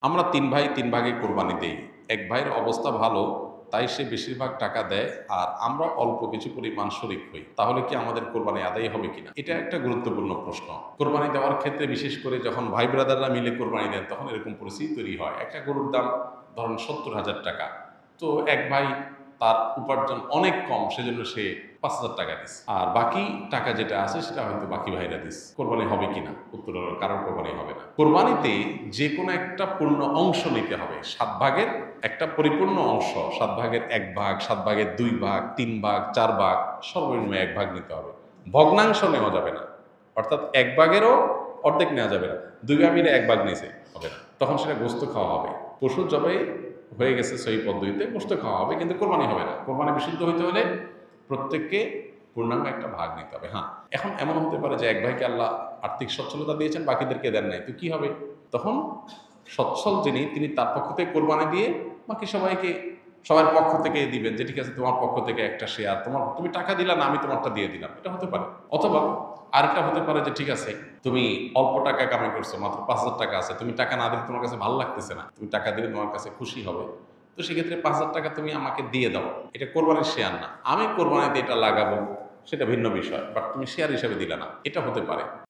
আমরা ৩ ভাই ৩ ভাগে কোরবানি দেই। এক ভাইয়ের অবস্থা ভালো, তাই সে বেশিরভাগ টাকা দেয় আর আমরা অল্প কিছু পরিমাণ শরিক হই। তাহলে কি আমাদের কোরবানি আদায় হবে কিনা? এটা একটা গুরুত্বপূর্ণ প্রশ্ন। কোরবানি দেওয়ার ক্ষেত্রে বিশেষ করে যখন ভাই ব্রাদাররা মিলে কোরবানি দেন তখন এরকম পরিস্থিতি তৈরি হয়। একটা গরুর দাম ধরেন ৳৭০,০০০। তো এক ভাই তার উপার্জন অনেক কম সেজন্য সে ৳৫,০০০ দিছে। আর বাকি টাকা যেটা আছে সেটা হয়তো বাকি ভাইরা দিছে। কোরবানি হবে কিনা? উত্তর হলো কারোর কোরবানি হবে না। কোরবানিতে যেকোনো একটা পূর্ণ অংশ নিতে হবে। ৭ ভাগের একটা পরিপূর্ণ অংশ। ৭ ভাগের ১ ভাগ, ৭ ভাগের ২ ভাগ, ৩ ভাগ, ৪ ভাগ, সর্বনিম্ন ১ ভাগ নিতে হবে। ভগ্নাংশ নেওয়া যাবে না। অর্থাৎ ১ ভাগেরও অর্ধেক নেওয়া যাবে না। ২ ভাগ মিলে ১ ভাগ নিছে হবে না। তখন সেটা গোশত খাওয়া হবে। পশু জবাই হয়ে গেছে সহি পদ্ধতিতে, গোশত খাওয়া হবে কিন্তু কোরবানি হবে না। কোরবানি বিশুদ্ধ হইতে হলে প্রত্যেককে পূর্ণাঙ্গ একটা ভাগ নিতে হবে। হ্যাঁ, এখন এমন হতে পারে যে এক ভাইকে আল্লাহ আর্থিক সচ্ছলতা দিয়েছেন, বাকিদেরকে দেন নাই। তো কি হবে? তখন সচ্ছল যিনি তিনি তার পক্ষ থেকে কোরবানি দিয়ে বাকি সবার পক্ষ থেকে দিবেন যে ঠিক আছে তোমার পক্ষ থেকে একটা শেয়ার, তুমি টাকা দিলা না, আমি তোমারটা দিয়ে দিলাম। এটা হতে পারে। অথবা আরেকটা হতে পারে যে ঠিক আছে তুমি অল্প টাকা কামাই করছো, মাত্র ৳৫,০০০ আছে, তুমি টাকা না দিলে তোমার কাছে ভালো লাগতেছে না, তুমি টাকা দিলে তোমার কাছে খুশি হবে। তো সেক্ষেত্রে ৳৫,০০০ তুমি আমাকে দিয়ে দাও। এটা কোরবানির শেয়ার না, আমি কোরবানিতে এটা লাগাবো, সেটা ভিন্ন বিষয়, বাট তুমি শেয়ার হিসেবে দিলে না, এটা হতে পারে।